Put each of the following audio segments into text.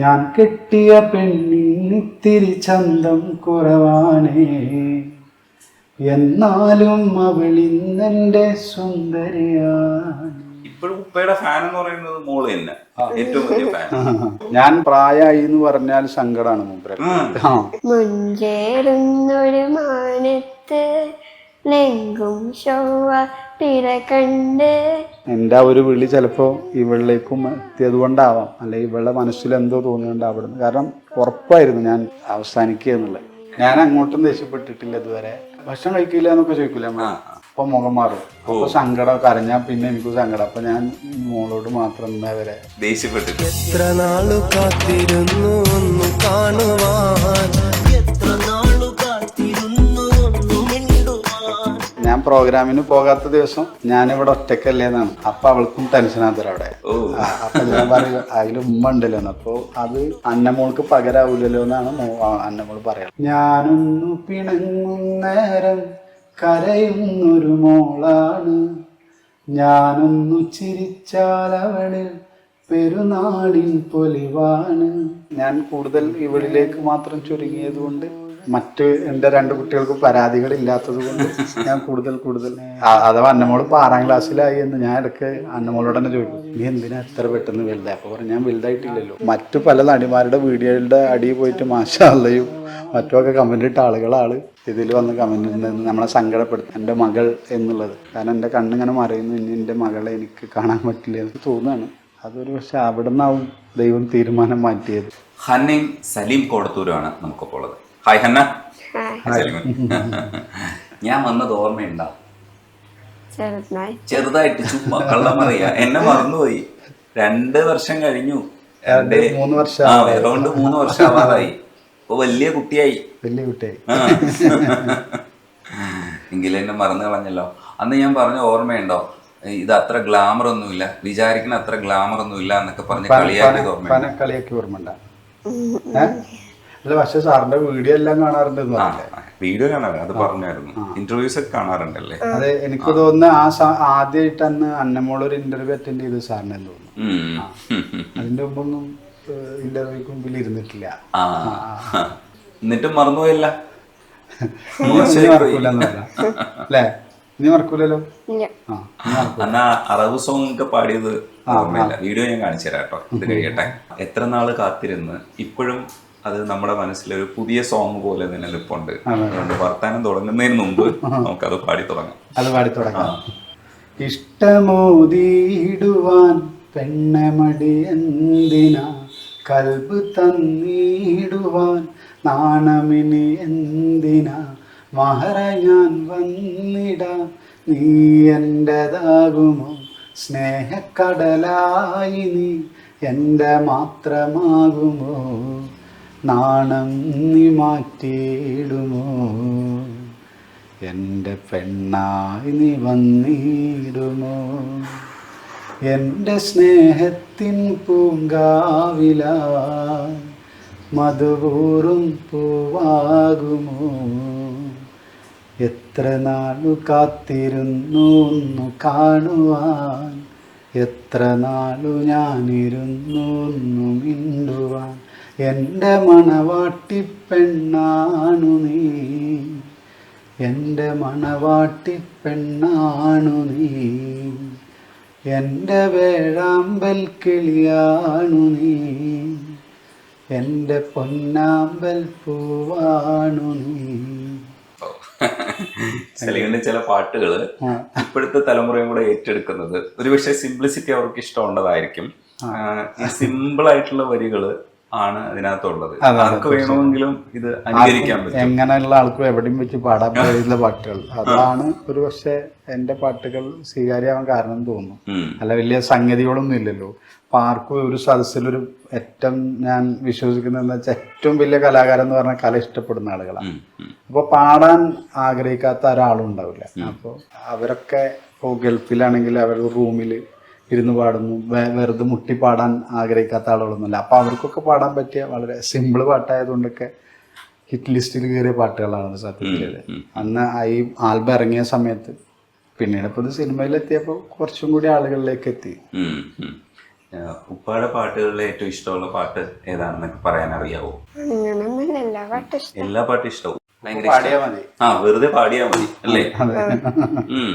ഞാൻ കെട്ടിയ പെണ്ണിത്തിരി ചന്തം കുറവാണേ, എന്നാലും അവളിന്നെന്റെ സുന്ദരിയാണ്. ഇപ്പോഴും ഉപ്പയുടെ ഫാൻ എന്ന് പറയുന്നത് മോള് തന്നെ ഏറ്റവും വലിയ ഫാൻ. ഞാൻ പ്രായമായി എന്ന് പറഞ്ഞാൽ സങ്കടമാണ് മൂപ്പരെ. മുഞ്ചേറുന്നൊരു മാനത്ത് ലെങ്കും ചൊവ്വ പിറ കണ്ട്. എൻ്റെ ആ ഒരു വിളി ചിലപ്പോൾ ഇവളിലേക്കും എത്തിയത് കൊണ്ടാവാം, അല്ലെങ്കിൽ ഇവളുടെ മനസ്സിൽ എന്തോ തോന്നിയോണ്ടാവിടുന്നു. കാരണം ഉറപ്പായിരുന്നു ഞാൻ അവസാനിക്കുക എന്നുള്ളത്. ഞാൻ അങ്ങോട്ടും ദേഷ്യപ്പെട്ടിട്ടില്ല ഇതുവരെ. ഭക്ഷണം കഴിക്കില്ല എന്നൊക്കെ ചോദിക്കില്ല, അപ്പൊ മുഖം മാറും. അപ്പൊ സങ്കടം കരഞ്ഞാൽ പിന്നെ എനിക്ക് സങ്കടം. അപ്പൊ ഞാൻ മോളോട് മാത്രം എന്താ വരെ ദേഷ്യപ്പെട്ടിട്ട് എത്ര നാളു കാത്തിരുന്നു ഒന്ന് കാണുവാൻ, എത്ര നാളു കാത്തിരുന്നു ഒന്ന് മിണ്ടുവാൻ. ഞാൻ പ്രോഗ്രാമിന് പോകാത്ത ദിവസം ഞാനിവിടെ ഒറ്റക്കല്ലേന്നാണ്. അപ്പൊ അവൾക്കും ടെൻഷനാത്തര അവിടെ. അപ്പൊ ഞാൻ പറയും അതിൽ ഉമ്മ ഉണ്ടല്ലോ, അപ്പൊ അത് അന്നമോൾക്ക് പകരാവൂലല്ലോ എന്നാണ് അന്നമോൾ പറയാം. ഞാനൊന്നു പിണങ്ങുന്നേരം കരയുന്നൊരു മോളാണ്, ഞാനൊന്നു ചിരിച്ചാൽ അവളിൽ പെരുന്നാളിൻ പൊലിവാണ്. ഞാൻ കൂടുതൽ ഇവളിലേക്ക് മാത്രം ചുരുങ്ങിയത് കൊണ്ട് മറ്റ് എൻ്റെ 2 കുട്ടികൾക്ക് പരാതികൾ ഇല്ലാത്തത് കൊണ്ട് ഞാൻ കൂടുതൽ അഥവാ അന്നമോള് ഇപ്പോൾ 6ാം ക്ലാസ്സിലായി എന്ന് ഞാൻ ഇടയ്ക്ക് അന്നമോളോട് തന്നെ ചോദിക്കും, നീ എന്തിനാ എത്ര പെട്ടെന്ന് വലുതായി? അപ്പോൾ പറഞ്ഞു, ഞാൻ വലുതായിട്ടില്ലല്ലോ. മറ്റു പല നടിമാരുടെ വീഡിയോയുടെ അടിയിൽ പോയിട്ട് മാഷാ അല്ലയും മറ്റുമൊക്കെ കമൻ്റ് ഇട്ട ആളുകളാണ് ഇതിൽ വന്ന് കമൻ്റ് ഇടുന്നത്, നമ്മളെ സങ്കടപ്പെടുത്തും. എൻ്റെ മകൾ എന്നുള്ളത്. കാരണം എൻ്റെ കണ്ണിങ്ങനെ മറയുന്നു, ഇനി എൻ്റെ മകളെ എനിക്ക് കാണാൻ പറ്റില്ല എന്ന് തോന്നുകയാണ്. അതൊരു പക്ഷെ അവിടെ നിന്നാവും ദൈവം തീരുമാനം മാറ്റിയത്. ഹന്നയും സലീം കോടത്തൂരുമാണ് നമുക്കിപ്പോൾ ഉള്ളത്. Hi Hannah. സലീം, ഞാൻ വന്നത് ഓർമ്മയുണ്ടാ? ചെറുതായിട്ട് ചുമ്മാ കള്ളം പറയാ, എന്നെ മറന്നുപോയി. 2 വർഷം കഴിഞ്ഞു, 3 വർഷം അറൗണ്ട് 3 വർഷം ആവാറായി. ഇപ്പൊ വലിയ കുട്ടിയായി. എങ്കിലും എന്നെ മറന്നു കളഞ്ഞല്ലോ. അന്ന് ഞാൻ പറഞ്ഞ ഓർമ്മയുണ്ടോ, ഇത് അത്ര ഗ്ലാമർ ഒന്നുമില്ല, വിചാരിക്കുന്ന അത്ര ഗ്ലാമർ ഒന്നുമില്ല എന്നൊക്കെ പറഞ്ഞ് കളിയാക്കിയത് ഓർമ്മയുണ്ട്? അല്ല, പക്ഷെ സാറിന്റെ വീഡിയോ എല്ലാം കാണാറുണ്ട്. വീഡിയോ കാണാറ്, അത് പറഞ്ഞായിരുന്നു. ഇന്റർവ്യൂസ് ഒക്കെ കാണാറുണ്ടല്ലേ? അതെ, എനിക്ക് തോന്നുന്നു ആദ്യമായിട്ട് അന്ന് അന്നമോൾ ഒരു ഇന്റർവ്യൂ അറ്റൻഡ് ചെയ്ത് സാറിനെ തോന്നുന്നു. അതിന്റെ മുമ്പൊന്നും ഇന്റർവ്യൂക്ക് മുമ്പിൽ ഇരുന്നിട്ടില്ല. എന്നിട്ടും മറന്നുപോയല്ല. അല്ലേ? നീ മറക്കൂലല്ലോ. അന്നാ അറബ് സോങ് ഒക്കെ പാടിയത് ഓർമ്മയില്ല. വീഡിയോ ഞാൻ കാണിച്ചു തരാം കേട്ടോ, ഇത് കഴിയട്ടെ. എത്ര നാള് കാത്തിരുന്ന് ഇപ്പോഴും അത് നമ്മുടെ മനസ്സിലൊരു പുതിയ സോങ് പോലെ തന്നെ നിൽപ്പുണ്ട്. അതുകൊണ്ട് വർത്താനം തുടങ്ങുന്നതിന് മുമ്പ് നമുക്കത് പാടി തുടങ്ങാം. ഇഷ്ടമോദിടുവാൻ പെണ്ണമടി എന്തിനാ, കൽബ് തന്നിടുവാൻ നാണമിനി എന്തിനാ, മഹറ ഞാൻ വന്നിടാം നീ എൻ്റെതാകുമോ, സ്നേഹക്കടലായി നീ എൻ്റെ മാത്രമാകുമോ, നാണം നീ മാറ്റിയിടുമോ, എൻ്റെ പെണ്ണായി നീ വന്നിടുമോ, എൻ്റെ സ്നേഹത്തിൻ പൂങ്കാവില മധുപൂറും പൂവാകുമോ, എത്ര നാളു കാത്തിരുന്നു ഒന്ന് കാണുവാൻ, എത്ര നാളു ഞാനിരുന്നു ഒന്ന് മിണ്ടുവാൻ, എൻ്റെ മണവാട്ടി പെണ്ണാണു നീ, എൻ്റെ മണവാട്ടി പെണ്ണാണു നീ, എൻ്റെ വേഴാമ്പൽ കിളിയാണു നീ, എൻ്റെ പൊന്നാമ്പൽ പൂവാണു നീ. സലീമിന്റെ ചില പാട്ടുകള് ഇപ്പോഴത്തെ തലമുറയും കൂടെ ഏറ്റെടുക്കുന്നത് ഒരുപക്ഷെ സിംപ്ലിസിറ്റി അവർക്ക് ഇഷ്ടമുള്ളതായിരിക്കും. ഈ സിമ്പിൾ ആയിട്ടുള്ള വരികള് ആണ് അതിനകത്തുള്ളത്. ആർക്ക് വേണമെങ്കിലും ഇത് അനുകരിക്കാൻ പറ്റും. എങ്ങനെയുള്ള ആൾക്കും എവിടെയും വെച്ച് പാടാൻ കഴിയുന്ന പാട്ടുകൾ. അതാണ് ഒരു പക്ഷെ എന്റെ പാട്ടുകൾ സ്വീകാര്യമാവാൻ കാരണം തോന്നുന്നു. അല്ല, വലിയ സംഗതികളൊന്നും ഇല്ലല്ലോ. അപ്പൊ ആർക്കും ഒരു സദസ്സിലൊരു ഏറ്റവും ഞാൻ വിശ്വസിക്കുന്നതെന്ന് വെച്ചാൽ ഏറ്റവും വലിയ കലാകാരൻ എന്ന് പറഞ്ഞാൽ കല ഇഷ്ടപ്പെടുന്ന ആളുകളാണ്. അപ്പൊ പാടാൻ ആഗ്രഹിക്കാത്ത ഒരാളും ഉണ്ടാവില്ല. അപ്പൊ അവരൊക്കെ ഇപ്പോൾ ഗൾഫിലാണെങ്കിൽ അവരുടെ റൂമിൽ ഇരുന്ന് പാടുന്നു, വെറുതെ മുട്ടി പാടാൻ ആഗ്രഹിക്കാത്ത ആളുകളൊന്നുമില്ല. അപ്പൊ അവർക്കൊക്കെ പാടാൻ പറ്റിയ വളരെ സിമ്പിൾ പാട്ടായതുകൊണ്ടൊക്കെ ഹിറ്റ് ലിസ്റ്റിൽ കയറിയ പാട്ടുകളാണ് സത്യത്തില്. അന്ന് ഈ ആൽബം ഇറങ്ങിയ സമയത്ത്. പിന്നീട് ഇപ്പോൾ ഇത് സിനിമയിലെത്തിയപ്പോൾ കുറച്ചും കൂടി ആളുകളിലേക്ക് എത്തി. ഉപ്പാടെ പാട്ടുകളിൽ ഏറ്റവും ഇഷ്ടമുള്ള പാട്ട് ഏതാണെന്നൊക്കെ പറയാൻ അറിയാവോ? അങ്ങനൊന്നുമില്ല, എല്ലാ പാട്ടും ഇഷ്ടം. എല്ലാ പാട്ടും ഇഷ്ടവും, ഭയങ്കര പാടിയാ ഇഷ്ടം. മതി. ആ, വെറുതെ പാടിയാ മതി അല്ലേ? ഉം.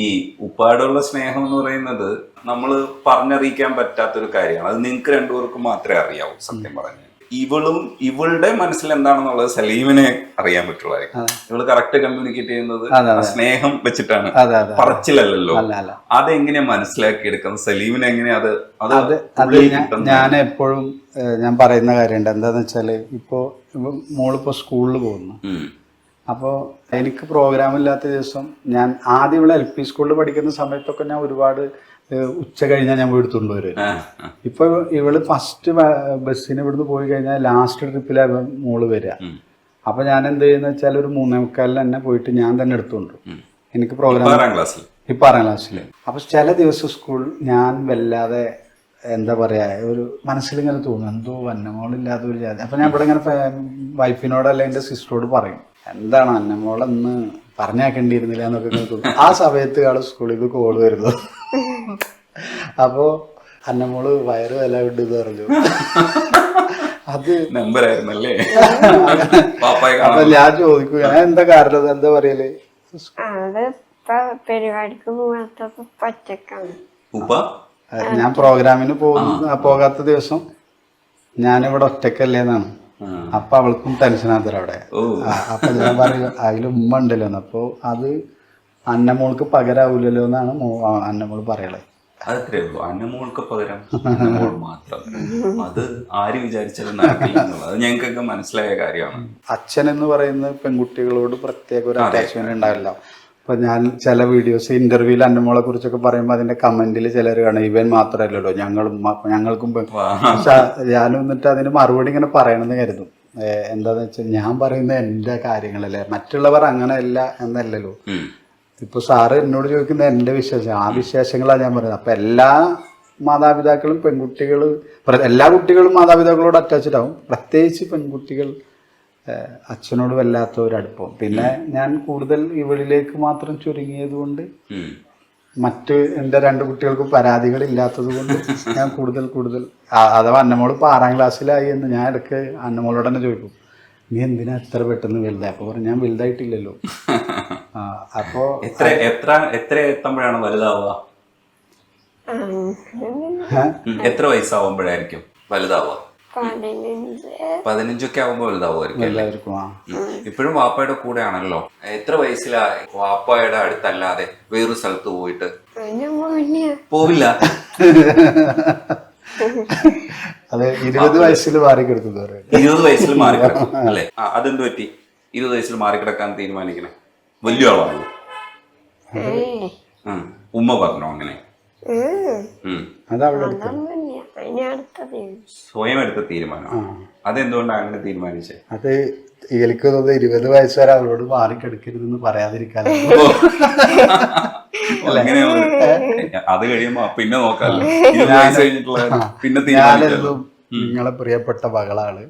ഈ ഉപ്പാടുള്ള സ്നേഹം എന്ന് പറയുന്നത് നമ്മൾ പറഞ്ഞറിയിക്കാൻ പറ്റാത്തൊരു കാര്യമാണ്. അത് നിങ്ങൾക്ക് രണ്ടുപേർക്കും മാത്രമേ അറിയാവൂ. സത്യം പറഞ്ഞു ഇവളുടെ മനസ്സിൽ എന്താണെന്നുള്ളത് സലീമിനെ അറിയാൻ പറ്റുള്ളായിരിക്കും. ഇവള് കറക്റ്റ് കമ്മ്യൂണിക്കേറ്റ് ചെയ്യുന്നത് സ്നേഹം വെച്ചിട്ടാണ്, പറച്ചിലല്ലോ. അതെങ്ങനെയാ മനസ്സിലാക്കി എടുക്കുന്നത്? സലീമിനെ എങ്ങനെയാ അത് ഞാൻ എപ്പോഴും ഞാൻ പറയുന്ന കാര്യമുണ്ട്. എന്താന്ന് വെച്ചാല് ഇപ്പോ മോളിപ്പോ സ്കൂളിൽ പോകുന്നു. അപ്പോൾ എനിക്ക് പ്രോഗ്രാം ഇല്ലാത്ത ദിവസം ഞാൻ ആദ്യം ഇവിടെ LP സ്കൂളിൽ പഠിക്കുന്ന സമയത്തൊക്കെ ഞാൻ ഒരുപാട് ഉച്ച കഴിഞ്ഞാൽ ഞാൻ എടുത്തുകൊണ്ട് വരും. ഇപ്പൊ ഇവള് ഫസ്റ്റ് ബസ്സിന് ഇവിടുന്ന് പോയി കഴിഞ്ഞാൽ ലാസ്റ്റ് ട്രിപ്പിലാണ് മോള് വരിക. അപ്പൊ ഞാൻ എന്ത് ചെയ്യുന്ന വെച്ചാൽ ഒരു 3:45 തന്നെ പോയിട്ട് ഞാൻ തന്നെ എടുത്തുകൊണ്ട് എനിക്ക് പ്രോഗ്രാം ഇപ്പൊ 6ാം ക്ലാസ്സിൽ. അപ്പൊ ചില ദിവസം സ്കൂൾ ഞാൻ വല്ലാതെ എന്താ പറയാ ഒരു മനസ്സിലിങ്ങനെ തോന്നും എന്തോ അന്നമോളില്ലാത്ത ഒരു ജാതി. അപ്പൊ ഞാൻ ഇവിടെ ഇങ്ങനെ വൈഫിനോട് അല്ലെ എന്റെ സിസ്റ്ററോട് പറയും, എന്താണ് അന്നമോളൊന്ന് പറഞ്ഞാക്കേണ്ടിയിരുന്നില്ല എന്നൊക്കെ തോന്നും. ആ സമയത്ത് ആള് സ്കൂളിൽ കോള് വരുന്നു. അപ്പോ അന്നമോള് വയറ് വില വിട്ടെന്ന് പറഞ്ഞു. അത് നമ്പറായിരുന്നല്ലേ? അത് ഞാൻ ചോദിക്കും എന്താ കാരണം, എന്താ പറയല്? അത് ഇപ്പൊ പരിപാടിക്ക് പോകാത്തപ്പോ പച്ചക്കാണ്. ഞാൻ പ്രോഗ്രാമിന് പോകാത്ത ദിവസം ഞാനിവിടെ ഒറ്റക്കല്ലേന്നാണ്. അപ്പൊ അവൾക്കും ടെൻഷനാത്തര അവിടെ. അപ്പൊ ഞാൻ പറയും അതിൽ ഉമ്മ ഉണ്ടല്ലോ. അപ്പൊ അത് അന്നമോൾക്ക് പകരാവൂലല്ലോ എന്നാണ് അന്നമോൾ പറയണത്. അത്രേ ഉള്ളൂ, അന്നമോൾക്ക് പകരം അന്നമോൾ മാത്രം. അത് ആര് വിചാരിച്ചാലും നടക്കില്ല എന്നുള്ളത് അത് ഞങ്ങൾക്കൊക്കെ മനസ്സിലായ കാര്യമാണ്. അച്ഛൻ എന്ന് പറയുന്നത് പെൺകുട്ടികളോട് പ്രത്യേക ഒരു അറ്റാച്ച്മെന്റ് ഉണ്ടാവില്ല. ഇപ്പൊ ഞാൻ ചില വീഡിയോസ് ഇന്റർവ്യൂവിൽ അന്നമോളെ കുറിച്ചൊക്കെ പറയുമ്പോൾ അതിന്റെ കമന്റിൽ ചിലർ കാണാം ഇവൻ മാത്രമല്ലല്ലോ ഞങ്ങൾക്കും. പക്ഷെ ഞാൻ എന്നിട്ട് അതിന് മറുപടി ഇങ്ങനെ പറയണമെന്ന് കരുതും. എന്താന്ന് വെച്ചാൽ ഞാൻ പറയുന്ന എന്റെ കാര്യങ്ങളല്ലേ, മറ്റുള്ളവർ അങ്ങനെയല്ല എന്നല്ലല്ലോ. ഇപ്പൊ സാറ് എന്നോട് ചോദിക്കുന്ന എന്റെ വിശേഷം, ആ വിശേഷങ്ങളാണ് ഞാൻ പറയുന്നത്. അപ്പൊ എല്ലാ മാതാപിതാക്കളും എല്ലാ കുട്ടികളും മാതാപിതാക്കളോട് അറ്റാച്ച്ഡ് ആവും. പ്രത്യേകിച്ച് പെൺകുട്ടികൾ അച്ഛനോട് വല്ലാത്ത ഒരു അടുപ്പം. പിന്നെ ഞാൻ കൂടുതൽ ഇവളിലേക്ക് മാത്രം ചുരുങ്ങിയത് കൊണ്ട് മറ്റ് എൻ്റെ 2 കുട്ടികൾക്ക് പരാതികൾ ഇല്ലാത്തത് കൊണ്ട് ഞാൻ കൂടുതൽ അഥവാ അന്നമോള് ഇപ്പൊ 6ാം ക്ലാസ്സിലായി എന്ന് ഞാൻ ഇടയ്ക്ക് അന്നമോളോട് തന്നെ ചോദിക്കും, നീ എന്തിനാ എത്ര പെട്ടെന്ന് വലുതായി? അപ്പൊ പറഞ്ഞു ഞാൻ വലുതായിട്ടില്ലല്ലോ. അപ്പോ എത്ര എത്തുമ്പോഴാണ് വലുതാവുക? എത്ര വയസ്സാവുമ്പോഴായിരിക്കും വലുതാവുക? 15 ആവുമ്പോ വലുതാവുമായിരിക്കും. ഇപ്പോഴും വാപ്പയുടെ കൂടെ ആണല്ലോ. എത്ര വയസ്സിലാ വാപ്പയുടെ അടുത്തല്ലാതെ വേറൊരു സ്ഥലത്ത് പോയിട്ട്? പോവില്ല. അതെ, 20 വയസ്സിൽ മാറിക്കിടക്കും. 20 വയസ്സിൽ മാറിക്കിടക്കും അല്ലേ? അതെന്ത് പറ്റി 20 വയസ്സിൽ മാറിക്കിടക്കാൻ തീരുമാനിക്കണേ? വലിയ ആളാണല്ലോ. ഉമ്മ പറഞ്ഞോ അങ്ങനെ? സ്വയം എടുത്ത തീരുമാനം. അതെന്തുകൊണ്ടാണ് അങ്ങനെ തീരുമാനിച്ചത്? അത് എനിക്ക് തോന്നുന്നത് 20 വയസ്സ് വരെ അവളോട് മാറിക്കെടുക്കരുതെന്ന് പറയാതിരിക്കാൻ. അത് കഴിയുമ്പോ പിന്നെ നോക്കാല്ലോ. പിന്നെ ഞാനെന്നും നിങ്ങളെ പ്രിയപ്പെട്ട മകളാണ്,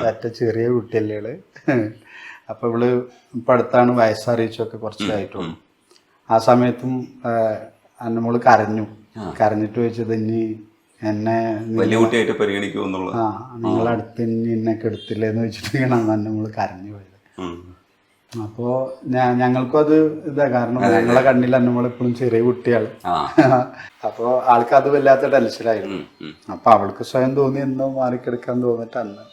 ഏറ്റവും ചെറിയ കുട്ടിയല്ലേ. അപ്പൊ ഇവള് ഇപ്പൊ അടുത്താണ് വയസ്സറിയിച്ചൊക്കെ കുറച്ചായിട്ടുള്ളൂ. ആ സമയത്തും അന്നമോള് കരഞ്ഞിട്ട് ചോദിച്ചത് ഇനി എന്നെ വലിയ കുട്ടിയായിട്ട് പരിഗണിക്കുമെന്നുള്ളത്. നിങ്ങളടുത്ത് ഇനി എന്നെ എടുത്തില്ലേന്ന് വെച്ചിട്ടാണ് അന്നമോള് കരഞ്ഞു പോയത്. അപ്പോ ഞങ്ങൾക്കും അത് ഇതാ, കാരണം ഞങ്ങളെ കണ്ണിൽ അന്നമോള് എപ്പോഴും ചെറിയ കുട്ടിയാണ്. അപ്പൊ ആൾക്ക് അത് വല്ലാത്ത ടെൻഷനായിരുന്നു. അപ്പൊ അവൾക്ക് സ്വയം തോന്നി എന്നോ മാറിക്കിടക്കാൻ തോന്നിട്ട് അന്ന്